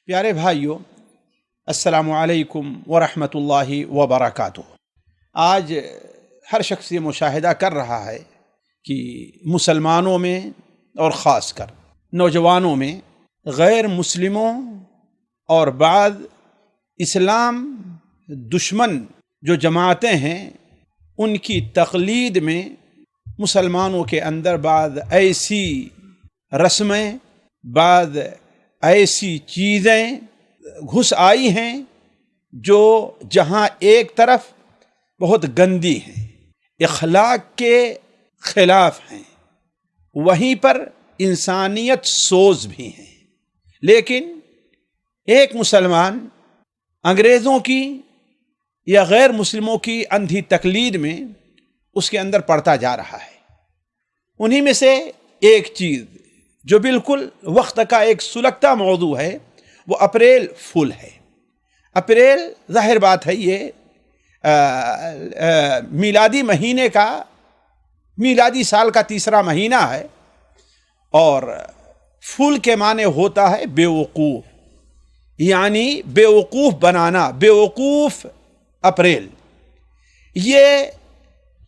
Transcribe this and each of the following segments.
پیارے بھائیو، السلام علیکم ورحمۃ اللہ وبرکاتہ۔ آج ہر شخص یہ مشاہدہ کر رہا ہے کہ مسلمانوں میں اور خاص کر نوجوانوں میں غیر مسلموں اور بعض اسلام دشمن جو جماعتیں ہیں ان کی تقلید میں مسلمانوں کے اندر بعض ایسی رسمیں، بعض ایسی چیزیں گھس آئی ہیں جو جہاں ایک طرف بہت گندی ہیں، اخلاق کے خلاف ہیں، وہیں پر انسانیت سوز بھی ہیں، لیکن ایک مسلمان انگریزوں کی یا غیر مسلموں کی اندھی تقلید میں اس کے اندر پڑتا جا رہا ہے۔ انہی میں سے ایک چیز جو بالکل وقت کا ایک سلگتا موضوع ہے وہ اپریل فول ہے۔ اپریل ظاہر بات ہے یہ میلادی مہینے کا، میلادی سال کا تیسرا مہینہ ہے، اور فول کے معنی ہوتا ہے بے وقوف، یعنی بے وقوف بنانا، بے وقوف اپریل۔ یہ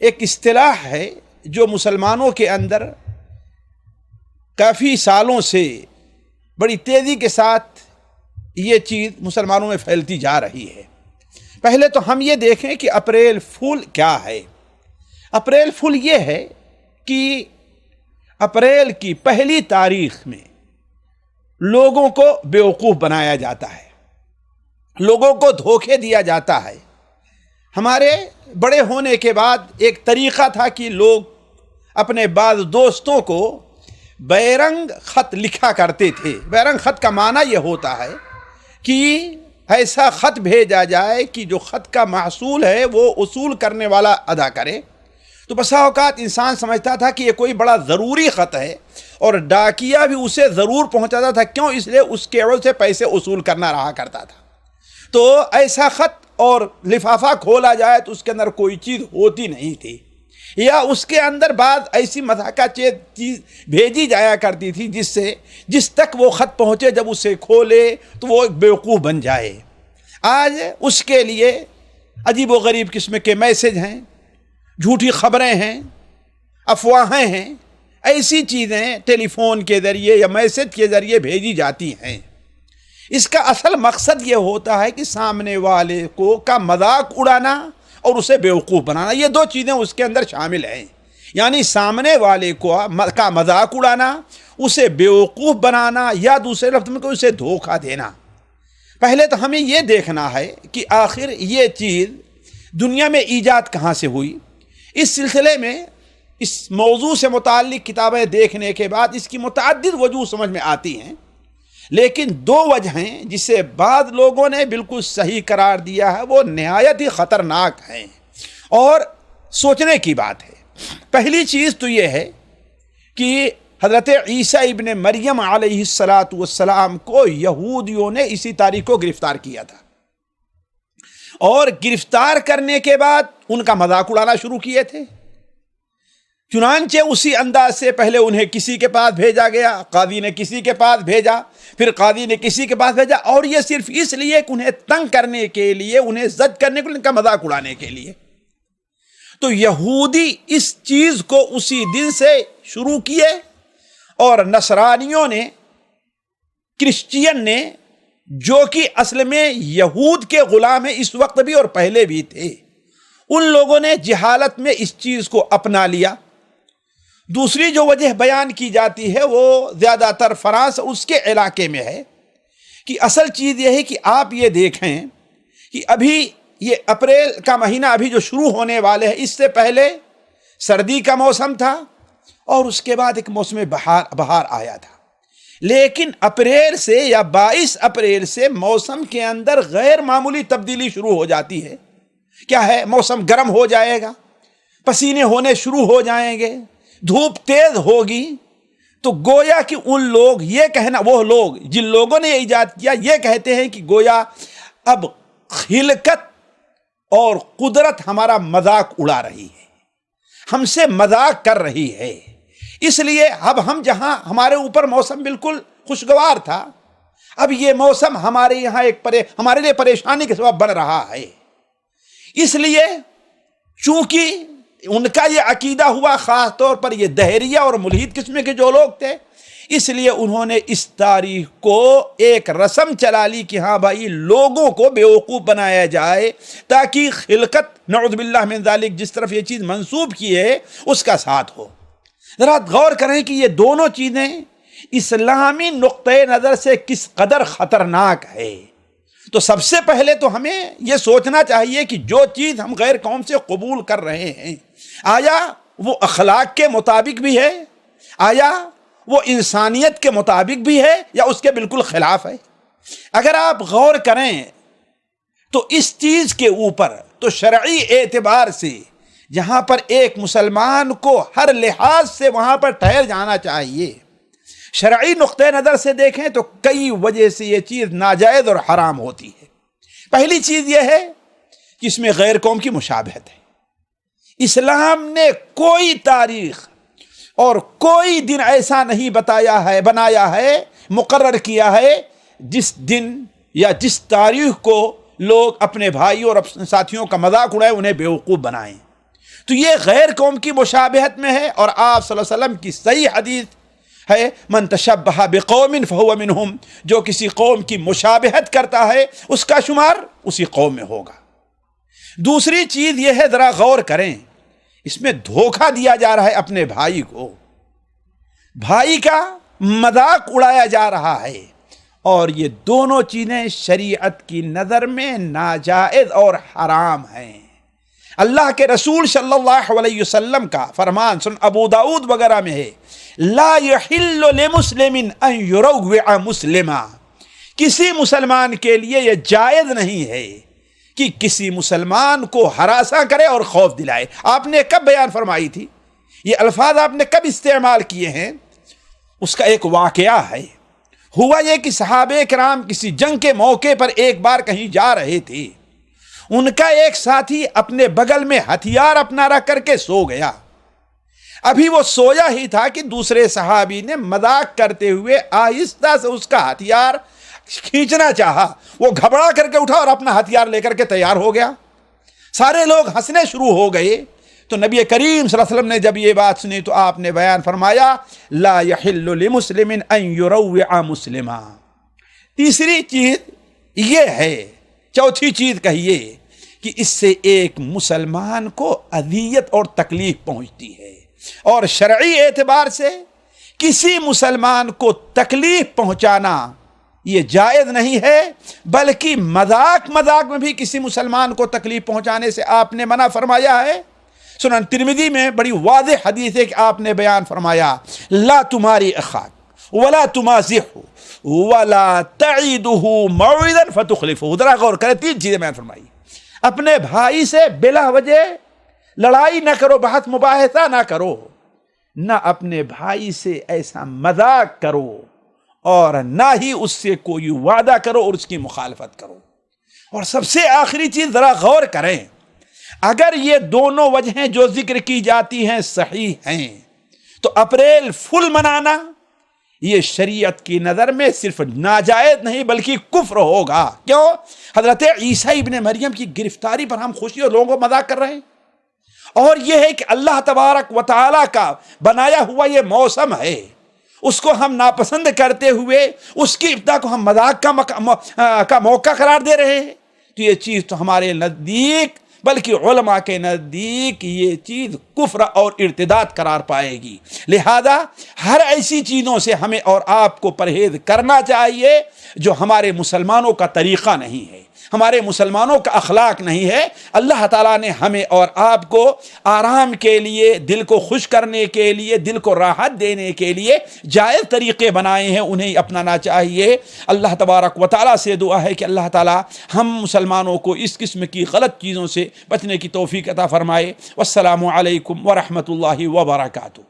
ایک اصطلاح ہے جو مسلمانوں کے اندر کافی سالوں سے بڑی تیزی کے ساتھ یہ چیز مسلمانوں میں پھیلتی جا رہی ہے۔ پہلے تو ہم یہ دیکھیں کہ اپریل فول کیا ہے۔ اپریل فول یہ ہے کہ اپریل کی پہلی تاریخ میں لوگوں کو بیوقوف بنایا جاتا ہے، لوگوں کو دھوکے دیا جاتا ہے۔ ہمارے بڑے ہونے کے بعد ایک طریقہ تھا کہ لوگ اپنے بعض دوستوں کو بیرنگ خط لکھا کرتے تھے۔ بیرنگ خط کا معنی یہ ہوتا ہے کہ ایسا خط بھیجا جائے کہ جو خط کا محصول ہے وہ وصول کرنے والا ادا کرے۔ تو بسا اوقات انسان سمجھتا تھا کہ یہ کوئی بڑا ضروری خط ہے اور ڈاکیا بھی اسے ضرور پہنچاتا تھا، کیوں؟ اس لیے اس کے عوض سے پیسے وصول کرنا رہا کرتا تھا۔ تو ایسا خط اور لفافہ کھولا جائے تو اس کے اندر کوئی چیز ہوتی نہیں تھی، یا اس کے اندر بعد ایسی مضحکہ چیز بھیجی جایا کرتی تھی جس تک وہ خط پہنچے، جب اسے کھولے تو وہ ایک بیوقوف بن جائے۔ آج اس کے لیے عجیب و غریب قسم کے میسج ہیں، جھوٹی خبریں ہیں، افواہیں ہیں، ایسی چیزیں ٹیلی فون کے ذریعے یا میسج کے ذریعے بھیجی جاتی ہیں۔ اس کا اصل مقصد یہ ہوتا ہے کہ سامنے والے کا مذاق اڑانا اور اسے بیوقوف بنانا۔ یہ دو چیزیں اس کے اندر شامل ہیں، یعنی سامنے والے کا مذاق اڑانا، اسے بیوقوف بنانا، یا دوسرے لفظ میں اسے دھوکہ دینا۔ پہلے تو ہمیں یہ دیکھنا ہے کہ آخر یہ چیز دنیا میں ایجاد کہاں سے ہوئی۔ اس سلسلے میں اس موضوع سے متعلق کتابیں دیکھنے کے بعد اس کی متعدد وجوہ سمجھ میں آتی ہیں، لیکن دو وجہ ہیں جسے بعض لوگوں نے بالکل صحیح قرار دیا ہے، وہ نہایت ہی خطرناک ہیں اور سوچنے کی بات ہے۔ پہلی چیز تو یہ ہے کہ حضرت عیسیٰ ابن مریم علیہ السلام کو یہودیوں نے اسی تاریخ کو گرفتار کیا تھا، اور گرفتار کرنے کے بعد ان کا مذاق اڑانا شروع کیے تھے۔ چنانچہ اسی انداز سے پہلے انہیں کسی کے پاس بھیجا گیا، قاضی نے کسی کے پاس بھیجا، پھر قاضی نے کسی کے پاس بھیجا، اور یہ صرف اس لیے کہ انہیں تنگ کرنے کے لیے، انہیں زد کرنے کے لیے، ان کا مذاق اڑانے کے لیے۔ تو یہودی اس چیز کو اسی دن سے شروع کیے، اور نصرانیوں نے، کرسچین نے، جو کہ اصل میں یہود کے غلام ہیں اس وقت بھی اور پہلے بھی تھے، ان لوگوں نے جہالت میں اس چیز کو اپنا لیا۔ دوسری جو وجہ بیان کی جاتی ہے وہ زیادہ تر فرانس اس کے علاقے میں ہے، کہ اصل چیز یہ ہے کہ آپ یہ دیکھیں کہ ابھی یہ اپریل کا مہینہ ابھی جو شروع ہونے والے ہیں، اس سے پہلے سردی کا موسم تھا اور اس کے بعد ایک موسم بہار آیا تھا، لیکن اپریل سے یا 22 اپریل سے موسم کے اندر غیر معمولی تبدیلی شروع ہو جاتی ہے۔ کیا ہے؟ موسم گرم ہو جائے گا، پسینے ہونے شروع ہو جائیں گے، دھوپ تیز ہوگی۔ تو گویا کہ ان لوگ یہ کہنا، وہ لوگ جن لوگوں نے یہ ایجاد کیا، یہ کہتے ہیں کہ گویا اب خلقت اور قدرت ہمارا مذاق اڑا رہی ہے، ہم سے مذاق کر رہی ہے۔ اس لیے اب ہم جہاں ہمارے اوپر موسم بالکل خوشگوار تھا، اب یہ موسم ہمارے یہاں ہمارے لیے پریشانی کے سبب بن رہا ہے، اس لیے چونکہ ان کا یہ عقیدہ ہوا، خاص طور پر یہ دہریہ اور ملحد قسم کے جو لوگ تھے، اس لیے انہوں نے اس تاریخ کو ایک رسم چلا لی کہ ہاں بھائی لوگوں کو بیوقوف بنایا جائے تاکہ خلقت نعوذ باللہ من ذالک جس طرف یہ چیز منسوب کی ہے اس کا ساتھ ہو۔ ذرا غور کریں کہ یہ دونوں چیزیں اسلامی نقطۂ نظر سے کس قدر خطرناک ہے۔ تو سب سے پہلے تو ہمیں یہ سوچنا چاہیے کہ جو چیز ہم غیر قوم سے قبول کر رہے ہیں آیا وہ اخلاق کے مطابق بھی ہے، آیا وہ انسانیت کے مطابق بھی ہے، یا اس کے بالکل خلاف ہے۔ اگر آپ غور کریں تو اس چیز کے اوپر تو شرعی اعتبار سے جہاں پر ایک مسلمان کو ہر لحاظ سے وہاں پر ٹھہر جانا چاہیے، شرعی نقطۂ نظر سے دیکھیں تو کئی وجہ سے یہ چیز ناجائز اور حرام ہوتی ہے۔ پہلی چیز یہ ہے کہ اس میں غیر قوم کی مشابہت ہے۔ اسلام نے کوئی تاریخ اور کوئی دن ایسا نہیں بنایا ہے، مقرر کیا ہے جس دن یا جس تاریخ کو لوگ اپنے بھائی اور اپنے ساتھیوں کا مذاق اڑائیں، انہیں بیوقوف بنائیں۔ تو یہ غیر قوم کی مشابہت میں ہے، اور آپ صلی اللہ علیہ وسلم کی صحیح حدیث ہے من تشبہ بقوم فہو منہم، جو کسی قوم کی مشابہت کرتا ہے اس کا شمار اسی قوم میں ہوگا۔ دوسری چیز یہ ہے، ذرا غور کریں، اس میں دھوکہ دیا جا رہا ہے اپنے بھائی کو، بھائی کا مذاق اڑایا جا رہا ہے، اور یہ دونوں چیزیں شریعت کی نظر میں ناجائز اور حرام ہیں۔ اللہ کے رسول صلی اللہ علیہ وسلم کا فرمان سن ابو داؤد وغیرہ میں ہے، لا یحل لمسلم ان یروع مسلما، کسی مسلمان کے لیے یہ جائز نہیں ہے کہ کسی مسلمان کو ہراساں کرے اور خوف دلائے۔ آپ نے کب بیان فرمائی تھی؟ یہ الفاظ آپ نے کب استعمال کیے ہیں؟ اس کا ایک واقعہ ہے۔ ہوا یہ کہ صحابہ کرام کسی جنگ کے موقع پر ایک بار کہیں جا رہے تھے، ان کا ایک ساتھی اپنے بغل میں ہتھیار اپنا رکھ کر کے سو گیا۔ ابھی وہ سویا ہی تھا کہ دوسرے صحابی نے مذاق کرتے ہوئے آہستہ سے اس کا ہتھیار کھینچنا چاہا، وہ گھبرا کر کے اٹھا اور اپنا ہتھیار لے کر کے تیار ہو گیا۔ سارے لوگ ہنسنے شروع ہو گئے۔ تو نبی کریم صلی اللہ علیہ وسلم نے جب یہ بات سنی تو آپ نے بیان فرمایا لا یحل لمسلم ان یروع مسلما۔ تیسری چیز یہ ہے، چوتھی چیز کہیے کہ اس سے ایک مسلمان کو اذیت اور تکلیف پہنچتی ہے، اور شرعی اعتبار سے کسی مسلمان کو تکلیف پہنچانا یہ جائز نہیں ہے، بلکہ مذاق میں بھی کسی مسلمان کو تکلیف پہنچانے سے آپ نے منع فرمایا ہے۔ سنن ترمذی میں بڑی واضح حدیث ہے کہ آپ نے بیان فرمایا لا تماری اخاک ولا تمازحه ولا تعیدہ موعدا فتخلفہ۔ ذرا غور کریں، تین چیزیں بیان فرمائی۔ اپنے بھائی سے بلا وجہ لڑائی نہ کرو، بحث مباحثہ نہ کرو، نہ اپنے بھائی سے ایسا مذاق کرو، اور نہ ہی اس سے کوئی وعدہ کرو اور اس کی مخالفت کرو۔ اور سب سے آخری چیز ذرا غور کریں، اگر یہ دونوں وجہیں جو ذکر کی جاتی ہیں صحیح ہیں تو اپریل فل منانا یہ شریعت کی نظر میں صرف ناجائز نہیں بلکہ کفر ہوگا۔ کیوں؟ حضرت عیسیٰ ابن مریم کی گرفتاری پر ہم خوشی اور لوگوں کو مذاق کر رہے ہیں، اور یہ ہے کہ اللہ تبارک و تعالیٰ کا بنایا ہوا یہ موسم ہے، اس کو ہم ناپسند کرتے ہوئے اس کی ابتدا کو ہم مذاق کا موقع قرار دے رہے ہیں۔ تو یہ چیز تو ہمارے نزدیک بلکہ علماء کے نزدیک یہ چیز کفر اور ارتداد قرار پائے گی۔ لہذا ہر ایسی چیزوں سے ہمیں اور آپ کو پرہیز کرنا چاہیے جو ہمارے مسلمانوں کا طریقہ نہیں ہے، ہمارے مسلمانوں کا اخلاق نہیں ہے۔ اللہ تعالیٰ نے ہمیں اور آپ کو آرام کے لیے، دل کو خوش کرنے کے لیے، دل کو راحت دینے کے لیے جائز طریقے بنائے ہیں، انہیں اپنانا چاہیے۔ اللہ تبارک و تعالیٰ سے دعا ہے کہ اللہ تعالیٰ ہم مسلمانوں کو اس قسم کی غلط چیزوں سے بچنے کی توفیق عطا فرمائے۔ والسلام علیکم ورحمۃ اللہ وبرکاتہ۔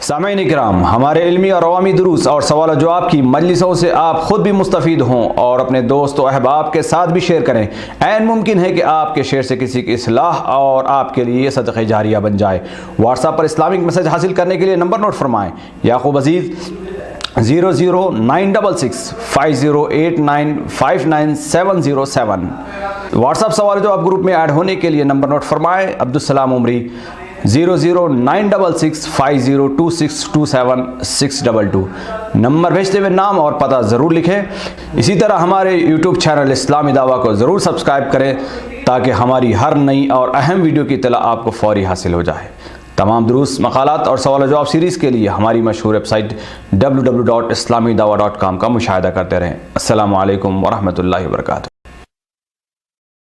سامعین کرام، ہمارے علمی اور عوامی دروس اور سوال و جواب کی مجلسوں سے آپ خود بھی مستفید ہوں اور اپنے دوست و احباب کے ساتھ بھی شیئر کریں۔ عین ممکن ہے کہ آپ کے شیئر سے کسی کی اصلاح اور آپ کے لیے صدقہ جاریہ بن جائے۔ واٹس ایپ پر اسلامک میسج حاصل کرنے کے لیے نمبر نوٹ فرمائیں: یعقوب عزیز 009665089597707. WhatsApp سوال جواب گروپ میں ایڈ ہونے کے لیے نمبر نوٹ فرمائیں. عبدالسلام عمری 00966502627 نمبر بھیجتے ہوئے نام اور پتہ ضرور لکھیں. اسی طرح ہمارے یوٹیوب چینل اسلامی دعویٰ کو ضرور سبسکرائب کریں تاکہ ہماری ہر نئی اور اہم ویڈیو کی اطلاع آپ کو فوری حاصل ہو جائے. تمام دروس، مقالات اور سوال و جواب سیریز کے لیے ہماری مشہور ویب سائٹ www.islamidawah.com کا مشاہدہ کرتے رہیں. السلام علیکم ورحمۃ اللہ وبرکاتہ.